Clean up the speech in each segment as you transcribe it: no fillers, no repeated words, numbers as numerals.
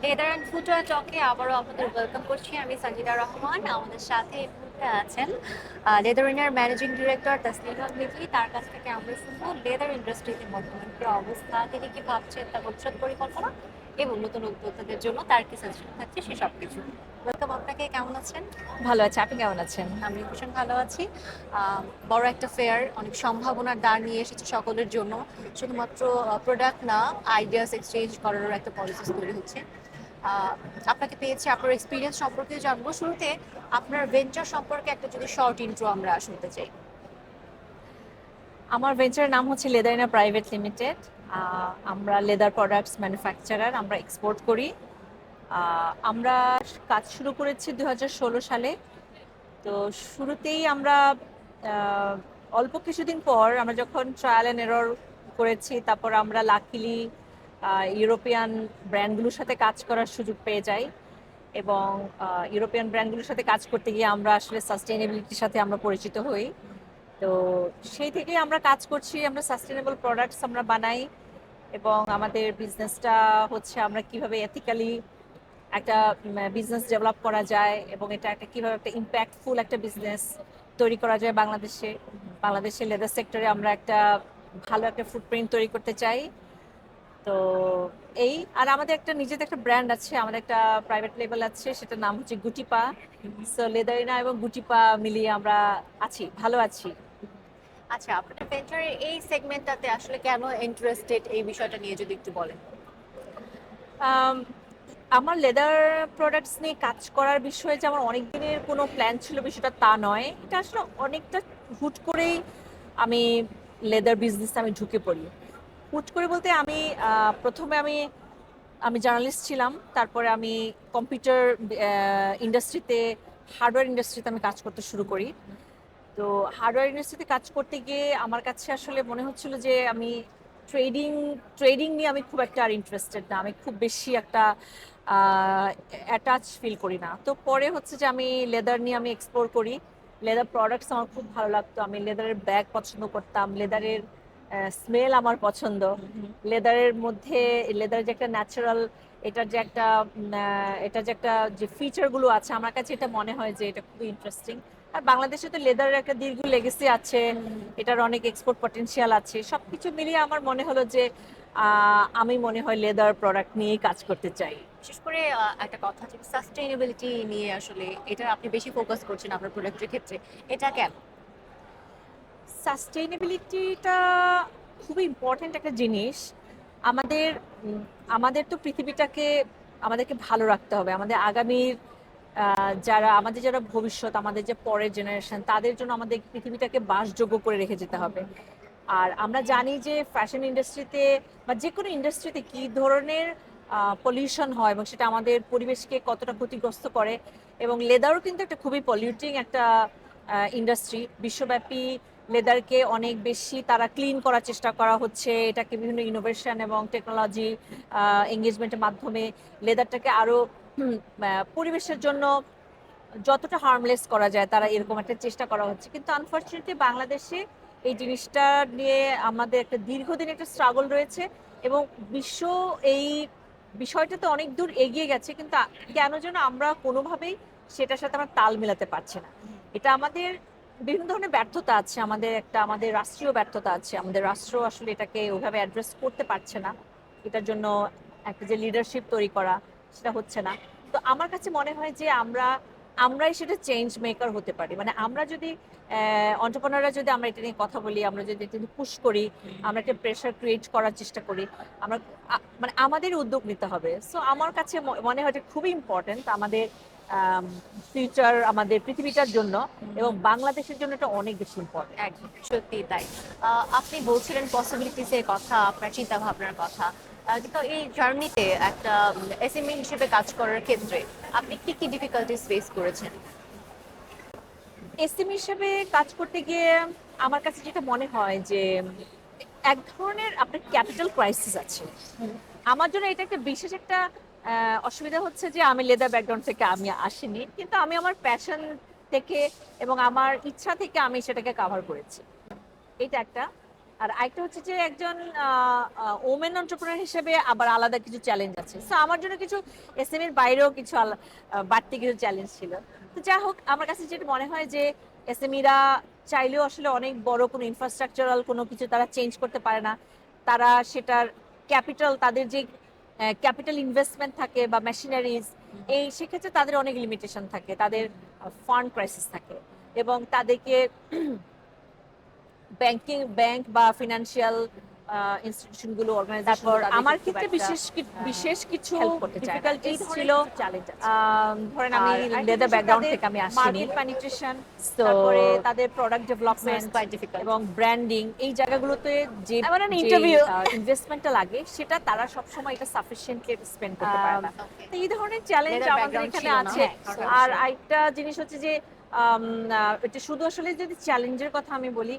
Leather and footwear টকে আবারও আপনাদের welcome করছি। আমি সঞ্জিদা রহমান। আমাদের সাথে এই মুহূর্তে আছেন লেদারিনার ম্যানেজিং ডিরেক্টর তাসলিমা মিলি। তার কাছ থেকে আমরা শুনবো লেদার ইন্ডাস্ট্রিতে বর্তমান কি অবস্থা, তিনি কি ভাবছেন তার ভবিষ্যৎ পরিকল্পনা এবং নতুন উদ্যোক্তাদের জন্য তার কি সাজেশন থাকছে সেসব কিছু। ওয়েলকাম আপনাকে। কেমন আছেন? ভালো আছে। আপনি কেমন আছেন? আমি ভীষণ ভালো আছি। বড় একটা ফেয়ার, অনেক সম্ভাবনার দ্বার নিয়ে এসেছে সকলের জন্য। শুধুমাত্র প্রোডাক্ট না, আইডিয়াস এক্সচেঞ্জ করারও একটা পলিসি তৈরি হচ্ছে। আহ, আপনাকে পেয়েছি, আপনার এক্সপিরিয়েন্স সম্পর্কে জানবো। শুরুতে আপনার ভেঞ্চার সম্পর্কে একটা যদি শর্ট ইন্ট্রো আমরা শুনতে চাই। আমার ভেঞ্চারের নাম হচ্ছে লেদারিনা প্রাইভেট লিমিটেড। আমরা লেদার প্রোডাক্টস ম্যানুফ্যাকচারার, আমরা এক্সপোর্ট করি। আমরা কাজ শুরু করেছি 2016 সালে। তো শুরুতেই আমরা আহ, অল্প কিছুদিন পর আমরা যখন ট্রায়াল অ্যান্ড এরর করেছি, তারপর আমরা লাকিলি ইউরোপিয়ান ব্র্যান্ডগুলোর সাথে কাজ করার সুযোগ পেয়ে যাই। এবং ইউরোপিয়ান ব্র্যান্ডগুলোর সাথে কাজ করতে গিয়ে আমরা আসলে সাস্টেইনেবিলিটির সাথে আমরা পরিচিত হই। তো সেই থেকে আমরা কাজ করছি, আমরা সাস্টেনেবল প্রোডাক্টস আমরা বানাই। এবং আমাদের বিজনেসটা হচ্ছে আমরা কিভাবে এথিক্যালি একটা বিজনেস ডেভেলপ করা যায় এবং এটা একটা কিভাবে একটা ইম্প্যাক্টফুল একটা বিজনেস তৈরি করা যায় বাংলাদেশের লেদার সেক্টরে আমরা একটা ভালো একটা ফুটপ্রিন্ট তৈরি করতে চাই। তো এই আর আমাদের একটা নিজেদের একটা ব্র্যান্ড আছে, আমাদের একটা প্রাইভেট লেবেল আছে, সেটার নাম হচ্ছে গুটিপা। সো লেদারিনা এবং গুটিপা মিলিয়ে আমরা ভালো আছি। আচ্ছা, আপনার ভেঞ্চারের এই সেগমেন্টটাতে আসলে কেন ইন্টারেস্টেড, এই বিষয়টা নিয়ে যদি একটু বলেন। আম, আমার লেদার প্রোডাক্টস নিয়ে কাজ করার বিষয়ে যে আমার অনেক দিনের কোনো প্ল্যান ছিল বিষয়টা তা নয়, এটা আসলে অনেকটা হুট করেই আমি লেদার বিজনেস আমি ঢুকে পড়ি। হুট করে বলতে আমি প্রথমে আমি আমি জার্নালিস্ট ছিলাম, তারপরে আমি কম্পিউটার ইন্ডাস্ট্রিতে, হার্ডওয়্যার ইন্ডাস্ট্রিতে আমি কাজ করতে শুরু করি। তো হার্ডওয়্যার ইন্ডাস্ট্রিতে কাজ করতে গিয়ে আমার কাছে আসলে মনে হচ্ছিল যে আমি ট্রেডিং ট্রেডিং নিয়ে আমি খুব একটা আর ইন্টারেস্টেড না, আমি খুব বেশি একটা অ্যাটাচ ফিল করি না। তো পরে হচ্ছে যে আমি লেদার নিয়ে আমি এক্সপ্লোর করি। লেদার প্রোডাক্টস আমার খুব ভালো লাগতো, আমি লেদারের ব্যাগ পছন্দ করতাম, লেদারের স্মেল আমার পছন্দ। লেদারের মধ্যে লেদারের যে একটা ন্যাচারাল, এটার যে একটা এটা যে একটা যে ফিচারগুলো আছে, আমার কাছে এটা মনে হয় যে এটা খুবই ইন্টারেস্টিং। আর বাংলাদেশে তো লেদারের একটা দীর্ঘ লেগেসি আছে, এটার অনেক এক্সপোর্ট পটেনশিয়াল আছে। সবকিছু মিলিয়ে আমার মনে হলো যে আমি মনে হয় লেদার প্রোডাক্ট নিয়েই কাজ করতে চাই। বিশেষ করে একটা কথা হচ্ছে সাস্টেইনেবিলিটি নিয়ে, আসলে এটা আপনি বেশি ফোকাস করছেন আপনার প্রোডাক্টের ক্ষেত্রে, এটা কেন? সাস্টেইনেবিলিটিটা খুবই ইম্পর্ট্যান্ট একটা জিনিস। আমাদের আমাদের তো পৃথিবীটাকে আমাদেরকে ভালো রাখতে হবে। আমাদের আগামীর যারা ভবিষ্যৎ, আমাদের যে পরের জেনারেশন, তাদের জন্য আমাদের পৃথিবীটাকে বাসযোগ্য করে রেখে যেতে হবে। আর আমরা জানি যে ফ্যাশন ইন্ডাস্ট্রিতে বা যে কোনো ইন্ডাস্ট্রিতে কি ধরনের পলিউশন হয় এবং সেটা আমাদের পরিবেশকে কতটা ক্ষতিগ্রস্ত করে। এবং লেদারও কিন্তু একটা খুবই পলিউটিং একটা ইন্ডাস্ট্রি। বিশ্বব্যাপী লেদারকে অনেক বেশি তারা ক্লিন করার চেষ্টা করা হচ্ছে, এটাকে বিভিন্ন ইনোভেশন এবং টেকনোলজি এঙ্গেজমেন্টের মাধ্যমে লেদারটাকে আরো পরিবেশের জন্য যতটা হার্মলেস করা যায় তারা এরকম একটা চেষ্টা করা হচ্ছে। কিন্তু আনফর্চুনেটলি বাংলাদেশে এই জিনিসটা নিয়ে আমাদের একটা দীর্ঘদিন একটা স্ট্রাগল রয়েছে। এবং বিশ্ব এই বিষয়টাতে অনেক দূর এগিয়ে গেছে, কিন্তু কেন যেন আমরা কোনোভাবেই সেটার সাথে আমরা তাল মেলাতে পারছি না। এটা আমাদের বিভিন্ন ধরনের ব্যর্থতা আছে, আমাদের রাষ্ট্রীয় ব্যর্থতা আছে, আমাদের রাষ্ট্র আসলে এটাকে ওইভাবে অ্যাড্রেস করতে পারছে না। এটার জন্য একটা যে লিডারশিপ তৈরি করা, সেটা হচ্ছে না। তো আমার কাছে মনে হয় যে আমরাই সেটা চেঞ্জ মেকার হতে পারি। মানে আমরা যদি অন্টারপ্রেনাররা যদি আমরা এটা নিয়ে কথা বলি, আমরা যদি এটা পুশ করি, আমরা একটা প্রেশার ক্রিয়েট করার চেষ্টা করি, আমরা মানে আমাদের উদ্যোগ নিতে হবে। সো আমার কাছে মনে হয় এটা খুবই ইম্পর্টেন্ট আমাদের ফিউচার, আমাদের পৃথিবীটার জন্য এবং বাংলাদেশের জন্য এটা অনেক বেশি ইম্পর্টেন্ট। একদম সত্যি তাই। আপনি বলছিলেন পসিবিলিটিস এর কথা, আপনার চিন্তা ভাবনার কথা। কিন্তু এই জার্নিতে একটা এসএমই হিসেবে কাজ করার ক্ষেত্রে আপনি কি কি ডিফিকাল্টিস ফেস করেছেন? এসএমই হিসেবে কাজ করতে গিয়ে আমার কাছে যেটা মনে হয় যে এক ধরনের আপনার ক্যাপিটাল ক্রাইসিস আছে। আমার জন্য এটা একটা বিশেষ একটা অসুবিধা হচ্ছে যে আমি লেদার ব্যাকগ্রাউন্ড থেকে আমি আসিনি, কিন্তু আমি আমার প্যাশন থেকে এবং আমার ইচ্ছা থেকে আমি সেটাকে কাভার করেছি। এটা একটা। আর আরেকটা হচ্ছে যে একজন ওমেন এন্টারপ্রেনার হিসেবে আবার আলাদা কিছু চ্যালেঞ্জ আছে। সো আমার জন্য কিছু এসএমএর বাইরেও কিছু বাড়তি কিছু চ্যালেঞ্জ ছিল। তো যা হোক, আমার কাছে যেটা মনে হয় যে এসএমইরা চাইলেও আসলে অনেক বড় কোনো ইনফ্রাস্ট্রাকচারাল কোনো কিছু তারা চেঞ্জ করতে পারে না। তারা সেটার ক্যাপিটাল, তাদের যে ক্যাপিটাল ইনভেস্টমেন্ট থাকে বা মেশিনারিজ, এই সেক্ষেত্রে তাদের অনেক লিমিটেশন থাকে, তাদের ফান্ড ক্রাইসিস থাকে, এবং তাদেরকে ব্যাংক বা ফিনান্সিয়াল ইনস্টিটিউশন গুলো, অর্গানাইজেশন, তারপর আমার ক্ষেত্রে বিশেষ কিছু হেল্প করতে চায় না। ডিফিকাল্টিজ এই ছিল। ধরনের চ্যালেঞ্জ আছে। ধরেন আমি আর আরেকটা লেদার বিষয় ব্যাকগ্রাউন্ড তাদের থেকে আমি আসিনি, মার্কেট পেনিট্রেশন, সো তারপরে তাদের product its development quite difficult. এবং ব্র্যান্ডিং, এই জায়গাগুলোতে যে এমন একটা যে ইন্টারভিউ ইনভেস্টমেন্টটা লাগে সেটা তারা সবসময় এটা সাফিসিয়েন্টলি স্পেন্ড করতে পারে না। তো এই ধরনের চ্যালেঞ্জ লেদার আমাদের ব্যাকগ্রাউন্ড এখানে ছিল না। আছে। হ্যাঁ, আর আরেকটা জিনিস হচ্ছে যে এটা শুধু আসলে যদি চ্যালেঞ্জের কথা আমি বলি,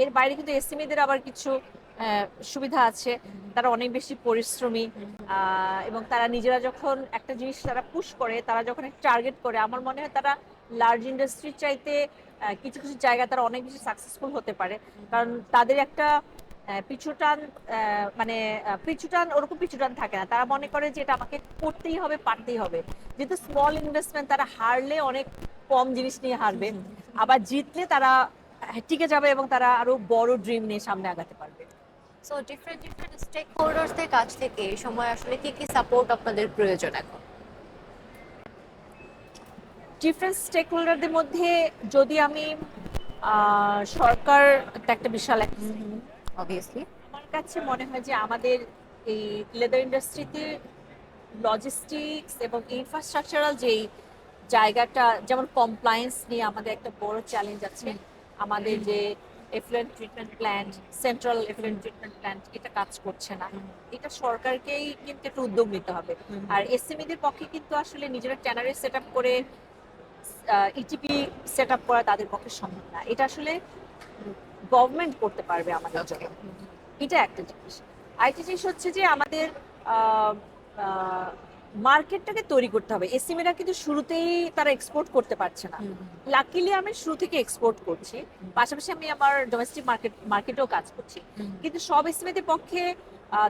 এর বাইরে কিন্তু এসএমইদের আবার কিছু সুবিধা আছে। তারা অনেক বেশি পরিশ্রমী, এবং তারা নিজেরা যখন একটা জিনিস তারা পুশ করে, তারা যখন একটা টার্গেট করে, আমার মনে হয় তারা লার্জ ইন্ডাস্ট্রির চাইতে কিছু কিছু জায়গা তারা অনেক বেশি সাকসেসফুল হতে পারে। কারণ তাদের একটা পিছুটান, মানে পিছুটান, ওরকম পিছুটান থাকে না। তারা মনে করে যে এটা আমাকে করতেই হবে, পারতেই হবে। যেহেতু স্মল ইনভেস্টমেন্ট, তারা হারলে অনেক কম জিনিস নিয়ে হারবে, আবার জিতলে তারা টিকে যাবে এবং তারা আরো বড় ড্রিম নিয়ে সামনে আগাতে পারবে। সো ডিফারেন্ট স্টেক হোল্ডার্সদের কাছ থেকে এই সময় আসলে কি কি সাপোর্ট আপনাদের প্রয়োজন এখন? ডিফারেন্ট স্টেক হোল্ডারদের মধ্যে যদি আমি সরকার একটা বিশাল একটা, অবভিয়াসলি আমার কাছে মনে হয় যে আমাদের এই লেদার ইন্ডাস্ট্রিতে লজিস্টিক্স এবং ইনফ্রাস্ট্রাকচারাল যেই জায়গাটা, যেমন কমপ্লায়েন্স নিয়ে আমাদের একটা বড় চ্যালেঞ্জ আছে। আমাদের যে effluent treatment plant, central effluent treatment plant, এটা কাজ করছে না। এটা সরকারকেই কিন্তু একটা উদ্যোগ নিতে হবে। আর এসএমইদের পক্ষে কিন্তু আসলে নিজেরা ট্যানারি সেট আপ করে ইটিপি সেট আপ করা তাদের পক্ষে সম্ভব না। এটা আসলে গভর্নমেন্ট করতে পারবে আমাদের জন্য। এটা একটা জিনিস। আরেকটা জিনিস হচ্ছে যে আমাদের মার্কেটটাকে তৈরি করতে হবে। এসএমইরা কিন্তু শুরুতেই তারা এক্সপোর্ট করতে পারছে না। লাকিলি আমি শুরু থেকে এক্সপোর্ট করছি, পাশাপাশি আমি আমার ডোমেস্টিক মার্কেটেও কাজ করছি। কিন্তু সব এসএমইদের পক্ষে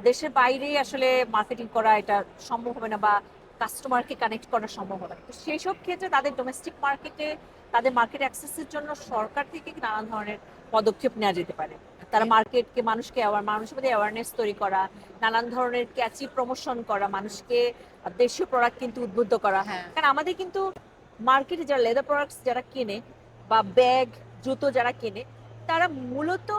দেশের বাইরে আসলে মার্কেটিং করা এটা সম্ভব হবে না, বা কাস্টমারকে কানেক্ট করা সম্ভব হবে না। তো সেই সব ক্ষেত্রে তাদের ডোমেস্টিক মার্কেটে, তাদের মার্কেট অ্যাক্সেসের জন্য সরকার থেকে নানান ধরনের পদক্ষেপ নেওয়া যেতে পারে। তারা মার্কেটকে, মানুষের মধ্যে অ্যাওয়ারনেস তৈরি করা, নানান ধরনের ক্যাচি প্রমোশন করা, মানুষকে দেশীয় প্রোডাক্ট কিন্তু উদ্বুদ্ধ করা। কারণ আমাদের কিন্তু মার্কেটে যারা লেদার প্রোডাক্টস যারা কেনে, বা ব্যাগ, জুতো যারা কেনে, তারা মূলত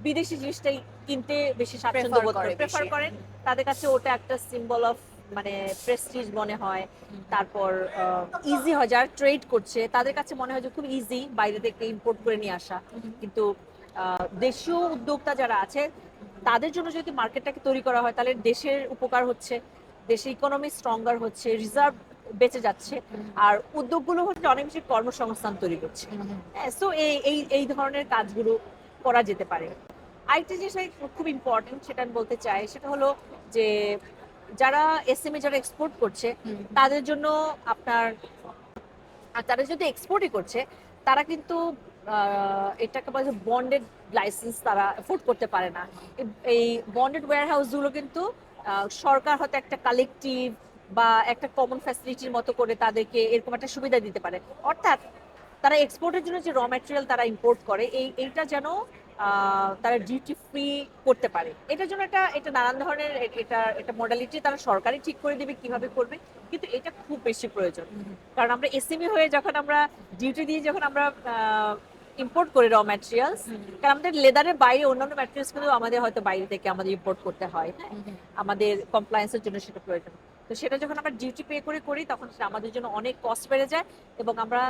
বিদেশি জিনিসটাই কিনতে বেশি স্বাচ্ছন্দ্য বোধ করে, প্রেফার করেন। তাদের কাছে ওটা একটা সিম্বল অফ, মানে প্রেস্টিজ মনে হয়। তারপর ইজি হয়, যারা ট্রেড করছে তাদের কাছে মনে হয় যে খুব ইজি বাইরে থেকে ইম্পোর্ট করে নিয়ে আসা। কিন্তু দেশীয় উদ্যোক্তা যারা আছে, তাদের জন্য যদি মার্কেটটাকে তৈরি করা হয়, তাহলে দেশের উপকার হচ্ছে, দেশের ইকোনমি স্ট্রঙ্গার হচ্ছে, রিজার্ভ বেঁচে যাচ্ছে, আর উদ্যোগগুলো হচ্ছে অনেক বেশি কর্মসংস্থান তৈরি করছে। সো এই ধরনের কাজগুলো করা যেতে পারে। আরেকটা জিনিস খুব ইম্পর্টেন্ট, সেটা আমি বলতে চাই, সেটা হলো যে যারা এসএমই যারা এক্সপোর্ট করছে, তাদের জন্য আপনার, আর তারা যদি এক্সপোর্টই করছে, তারা কিন্তু এটাকে বলে বন্ডেড লাইসেন্স তারা এফোর্ড করতে পারে না। এই বন্ডেড ওয়্যার হাউস গুলো কিন্তু সরকার হয়তো একটা কালেকটিভ বা একটা কমন ফ্যাসিলিটির মতো করে তাদেরকে এরকম একটা সুবিধা দিতে পারে। অর্থাৎ তারা এক্সপোর্টের জন্য যে র ম্যাটেরিয়াল তারা ইম্পোর্ট করে, এইটা যেন তারা ডিউটি ফ্রি করতে পারে। এটার জন্য এটা নানান ধরনের, এটা মডালিটি তারা সরকারই ঠিক করে দেবে কিভাবে করবে, কিন্তু এটা খুব বেশি প্রয়োজন। কারণ আমরা এসএমই হয়ে যখন আমরা ডিউটি দিয়ে যখন আমরা ইম্পোর্ট করি র ম্যাটেরিয়ালস, কারণ আমাদের লেদারের বাইরে অন্যান্য ম্যাটেরিয়ালস গুলো আমাদের হয়তো বাইরে থেকে আমাদের ইম্পোর্ট করতে হয়, হ্যাঁ, আমাদের কমপ্লায়েন্সের জন্য সেটা প্রয়োজন। তো সেটা যখন আমরা ডিউটি পে করে করি, তখন সেটা আমাদের জন্য অনেক কস্ট বেড়ে যায়, এবং আমরা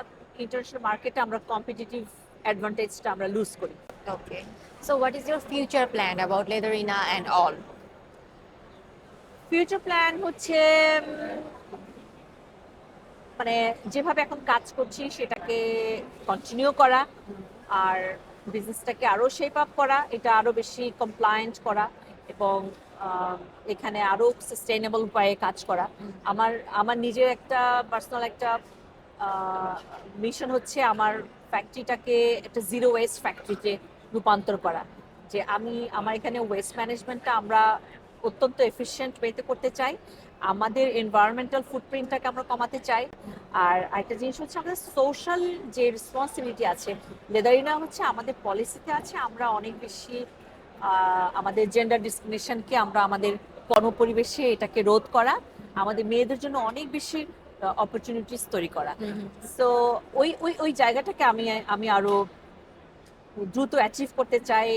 ইন্টারন্যাশনাল মার্কেটে আমরা কম্পিটিটিভ অ্যাডভান্টেজটা আমরা লুজ করি। Okay. So what is your future plan about Leatherina and all? Future plan হচ্ছে মানে যেভাবে এখন কাজ করছি সেটাকে কন্টিনিউ করা, আর বিজনেসটাকে আরো শেপ আপ করা, এটা আরো বেশি কমপ্লায়েন্ট করা, এবং এখানে আরো সাস্টেইনেবল উপায়ে কাজ করা। আমার আমার নিজের একটা পার্সোনাল একটা মিশন হচ্ছে আমার ফ্যাক্টরিটাকে একটা জিরো ওয়েস্ট ফ্যাক্টরিতে রূপান্তর করা। যে আমার এখানে ওয়েস্ট ম্যানেজমেন্টটা আমরা অত্যন্ত এফিশিয়েন্ট ওয়েতে করতে চাই, আমাদের এনভায়রনমেন্টাল ফুটপ্রিন্টটাকে আমরা কমাতে চাই। আর আরেকটা জিনিস হচ্ছে আমাদের সোশ্যাল যে রেসপন্সিবিলিটি আছে, লেদারিনা হচ্ছে আমাদের পলিসিতে আছে, আমরা অনেক বেশি আমাদের জেন্ডার ডিসক্রিমিনেশনকে আমরা আমাদের কর্মপরিবেশে এটাকে রোধ করা, আমাদের মেয়েদের জন্য অনেক বেশি অপরচুনিটিস তৈরি করা। সো ওই ওই ওই জায়গাটাকে আমি আরো দ্রুত অ্যাচিভ করতে চাই,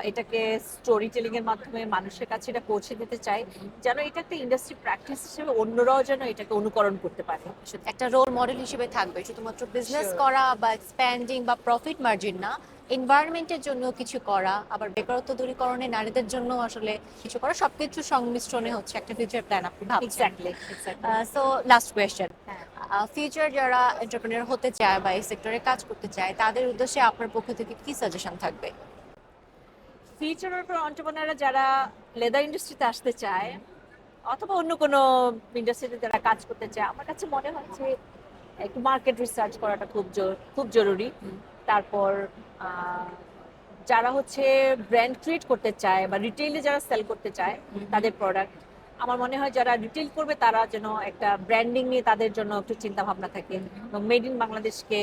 এটাকে স্টোরি টেলিং এর মাধ্যমে মানুষের কাছে এটা পৌঁছে দিতে চাই, যেন এটা একটা ইন্ডাস্ট্রি প্র্যাকটিস হিসেবে অন্যরাও যেন এটাকে অনুকরণ করতে পারে। একটা রোল মডেল হিসেবে থাকবে, শুধুমাত্র বিজনেস করা বা এক্সপ্যান্ডিং বা প্রফিট মার্জিন না, এনভায়রনমেন্টের জন্য কিছু করা, আবার বেকারত্ব দূরীকরণে নারীদের জন্য আসলে কিছু করা, সবকিছু সংমিশ্রণে হচ্ছে একটা ফিউচার প্ল্যান আপনি ভাবছেন। এক্স্যাক্টলি। সো লাস্ট কোয়েশ্চেন, হ্যাঁ। ফিউচার যারা এন্টারপ্রেনার হতে চায় বা এই সেক্টরে কাজ করতে চায় তাদের উদ্দেশ্যে আপনার পক্ষ থেকে কি সাজেশন থাকবে? ফিউচার এন্টারপ্রেনাররা যারা লেদার ইন্ডাস্ট্রিতে আসতে চায় অথবা অন্য কোনো ইন্ডাস্ট্রিতে যারা কাজ করতে চায়, আমার কাছে মনে হয় যে একটু মার্কেট রিসার্চ করাটা খুব জরুরি। তারপর যারা হচ্ছে ব্র্যান্ড ক্রিয়েট করতে চায় বা রিটেইলে যারা সেল করতে চায় তাদের প্রোডাক্ট, আমার মনে হয় যারা রিটেল করবে তারা যেন একটা ব্র্যান্ডিং নিয়ে তাদের জন্য একটু চিন্তা ভাবনা থাকে, এবং মেড ইন বাংলাদেশকে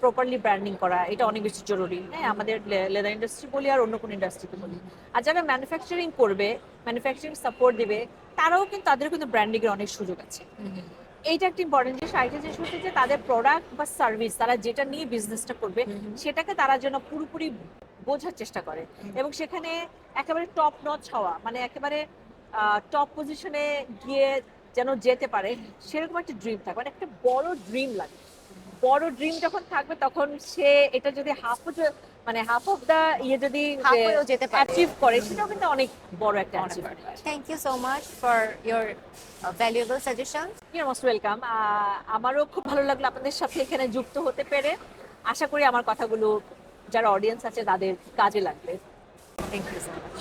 প্রপারলি ব্র্যান্ডিং করা এটা অনেক বেশি জরুরি। হ্যাঁ, আমাদের লেদার ইন্ডাস্ট্রি বলি আর অন্য কোনো ইন্ডাস্ট্রিতে বলি, আর যারা ম্যানুফ্যাকচারিং করবে, ম্যানুফ্যাকচারিং সাপোর্ট দিবে, তাদেরও কিন্তু ব্র্যান্ডিং এর অনেক সুযোগ আছে। এইটা একটা ইম্পর্টেন্ট জিনিস। আরেকটা জিনিস হচ্ছে যে তাদের প্রোডাক্ট বা সার্ভিস তারা যেটা নিয়ে বিজনেসটা করবে সেটাকে তারা যেন পুরোপুরি বোঝার চেষ্টা করে, এবং সেখানে একেবারে টপ নচ হওয়া, মানে একেবারে টপ পজিশনে গিয়ে যেন যেতে পারে, সেরকম একটা ড্রিম থাকে, মানে একটা বড় ড্রিম লাগে। বড় ড্রিম যখন থাকবে তখন সে এটা যদি হাফ অফ দা যদি হয়েও যেতে পারে। অ্যাচিভ করে, সেটাও কিন্তু অনেক বড় একটা achievement. Thank you so much for your valuable suggestion. Your most welcome. আমারও খুব ভালো লাগলো আপনাদের সাথে এখানে যুক্ত হতে পেরে। আশা করি আমার কথাগুলো যারা অডিয়েন্স আছে তাদের কাজে লাগবে। Thank you so much.